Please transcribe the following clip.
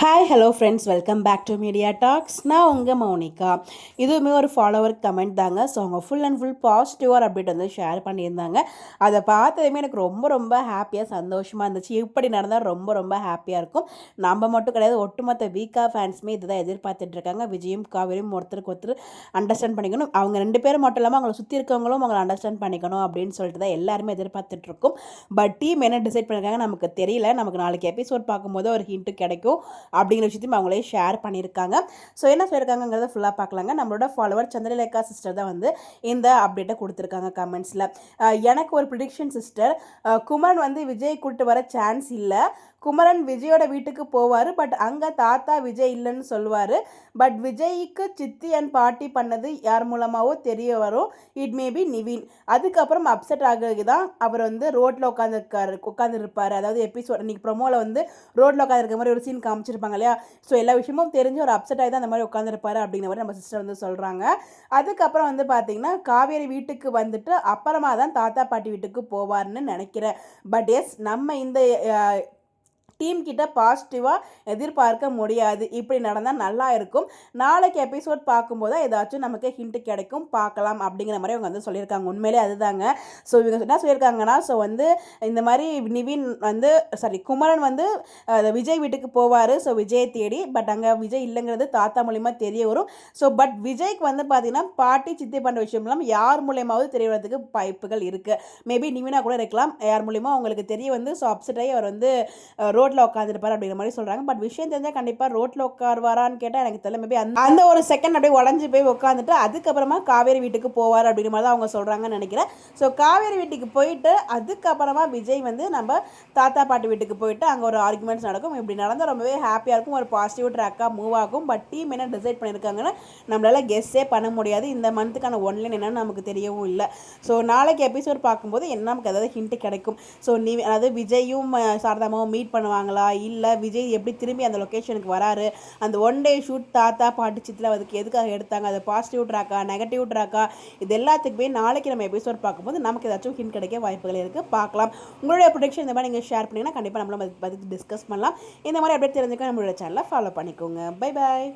Hi hello friends, welcome back to Media Talks. நான் உங்கள் மௌனிகா. இதுவுமே ஒரு ஃபாலோவர் கமெண்ட் தாங்க. ஸோ அவங்க ஃபுல் அண்ட் ஃபுல் பாசிட்டிவாக அப்டேட் வந்து ஷேர் பண்ணியிருந்தாங்க. அதை பார்த்ததுமே எனக்கு ரொம்ப ரொம்ப ஹாப்பியாக சந்தோஷமாக இருந்துச்சு. இப்படி நடந்தால் ரொம்ப ரொம்ப ஹாப்பியாக இருக்கும். நம்ம மட்டும் கிடையாது, ஒட்டுமொத்த வீக்கா ஃபேன்ஸுமே இதுதான் எதிர்பார்த்துட்ருக்காங்க. விஜயும் காவேரியும் ஒருத்தருக்கு ஒருத்தர் அண்டர்ஸ்டாண்ட் பண்ணிக்கணும். அவங்க ரெண்டு பேரும் மட்டும் இல்லாமல் அவங்களை சுற்றி இருக்கவங்களும் அவங்களை அண்டர்ஸ்டாண்ட் பண்ணிக்கணும் அப்படின்னு சொல்லிட்டு தான் எல்லாருமே எதிர்பார்த்துட்ருக்கோம். பட் டீம் என்ன டிசைட் பண்ணியிருக்காங்க நமக்கு தெரியல. நமக்கு நாளைக்கு எபிசோட் பார்க்கும்போது ஒரு ஹிண்ட்டு கிடைக்கும் அப்படிங்கிற விஷயத்தையும் அவங்களே ஷேர் பண்ணியிருக்காங்க. ஸோ என்ன சொல்லியிருக்காங்கிறத ஃபுல்லாக பார்க்கலாங்க. நம்மளோட ஃபாலோவர் சந்திரலேகா சிஸ்டர் தான் வந்து இந்த அப்டேட்டை கொடுத்துருக்காங்க கமெண்ட்ஸில். எனக்கு ஒரு ப்ரிடிக்ஷன் சிஸ்டர், குமரன் வந்து விஜய் கூப்பிட்டு வர சான்ஸ் இல்லை. குமரன் விஜயோட வீட்டுக்கு போவார், பட் அங்கே தாத்தா விஜய் இல்லைன்னு சொல்லுவார். பட் விஜய்க்கு சித்தி அண்ட் பாட்டி பண்ணது யார் மூலமாகவோ தெரிய வரும். It maybe Nivin. அதுக்கப்புறம் அப்செட் ஆகிறது தான் அவர் வந்து ரோட்டில் உட்காந்துருப்பார். அதாவது எபிசோட் இன்றைக்கி ப்ரொமோவில் வந்து ரோட்டில் உட்காந்துருக்க மாதிரி ஒரு சீன் காமிச்சிருப்பாங்க இல்லையா. ஸோ எல்லா விஷயமும் தெரிஞ்சு ஒரு அப்செட் ஆகி தான் அந்த மாதிரி உட்காந்துருப்பாரு அப்படிங்கிற மாதிரி நம்ம சிஸ்டர் வந்து சொல்கிறாங்க. அதுக்கப்புறம் வந்து பார்த்திங்கன்னா காவேரி வீட்டுக்கு வந்துட்டு அப்புறமா தான் தாத்தா பாட்டி வீட்டுக்கு போவார்னு நினைக்கிறேன். பட் எஸ், நம்ம இந்த டீம் கிட்ட பாசிட்டிவாக எதிர்பார்க்க முடியாது. இப்படி நடந்தால் நல்லா இருக்கும். நாளைக்கு எபிசோட் பார்க்கும்போது ஏதாச்சும் நமக்கு ஹிண்ட்டு கிடைக்கும், பார்க்கலாம் அப்படிங்கிற மாதிரி அவங்க வந்து சொல்லியிருக்காங்க. உண்மையிலே அதுதாங்க. ஸோ இவங்க என்ன சொல்லியிருக்காங்கன்னா, ஸோ வந்து இந்த மாதிரி நிவின் வந்து குமரன் வந்து விஜய் வீட்டுக்கு போவார். ஸோ விஜயை தேடி. பட் அங்கே விஜய் இல்லைங்கிறது தாத்தா மூலிமா தெரிய வரும். ஸோ பட் விஜய்க்கு வந்து பார்த்தீங்கன்னா பாட்டி சித்தி பண்ணுற விஷயம் இல்லாமல் யார் மூலியமாவது தெரிய வரதுக்கு வாய்ப்புகள் இருக்குது. மேபி நிவினா கூட இருக்கலாம். யார் மூலிமா அவங்களுக்கு தெரிய வந்து ஸோ அப்செட் ஆகி அவர் வந்து ரோட்டில் உட்காந்துருப்பார் அப்படிங்கிற மாதிரி சொல்கிறாங்க. பட் விஷயம் தெரிஞ்சால் கண்டிப்பாக ரோட்டில் உட்காருவாரான்னு கேட்டால் எனக்கு தெரியல. மேபி அந்த ஒரு செகண்ட் அப்படியே உடஞ்சி போய் உட்காந்துட்டு அதுக்கப்புறமா காவேரி வீட்டுக்கு போவார் அப்படிங்கிற மாதிரி தான் அவங்க சொல்கிறாங்கன்னு நினைக்கிறேன். ஸோ காவேரி வீட்டுக்கு போயிட்டு அதுக்கப்புறமா விஜய் வந்து நம்ம தாத்தா பாட்டி வீட்டுக்கு போயிட்டு அங்கே ஒரு ஆர்குமெண்ட்ஸ் நடக்கும். இப்படி நடந்தால் ரொம்பவே ஹாப்பியாக இருக்கும், ஒரு பாசிட்டிவ் ட்ராக்காக மூவ் ஆகும். பட் டீம் என்ன டிசைட் பண்ணியிருக்காங்கன்னு நம்மளால் கெஸ்ஸே பண்ண முடியாது. இந்த மந்த்துக்கான ஒன்லைன் என்னன்னு நமக்கு தெரியவும் இல்லை. ஸோ நாளைக்கு எபிசோட் பார்க்கும்போது என்ன நமக்கு ஏதாவது ஹிண்ட்டு கிடைக்கும். ஸோ அதாவது விஜயும் சாரதாமாவும் மீட் பண்ணுவாங்களா, இல்லை விஜய் எப்படி திரும்பி அந்த லொக்கேஷனுக்கு வராரு, அந்த ஒன் டே ஷூட் தாத்தா பாட்டி சித்தில அதுக்கு எதுக்காக எடுத்தாங்க, அது பாசிட்டிவ் ட்ராக்கா நெகட்டிவ் ட்ராக்கா, இது எல்லாத்துக்குமே நாளைக்கு நம்ம எபிசோட் பார்க்கும்போது நமக்கு ஏதாச்சும் ஹிண்ட் கிடைக்க வாய்ப்புகள் இருக்குது. பார்க்கலாம். உங்களுடைய ப்ரொடக்ஷன் இந்த மாதிரி நீங்கள் ஷேர் பண்ணிங்கன்னா கண்டிப்பாக நம்மளும் அதை பற்றி டிஸ்கஸ் பண்ணலாம். இந்த மாதிரி அப்படியே தெரிஞ்சுக்க நம்மளோட சேனலை ஃபாலோ பண்ணிக்கோங்க. Bye bye.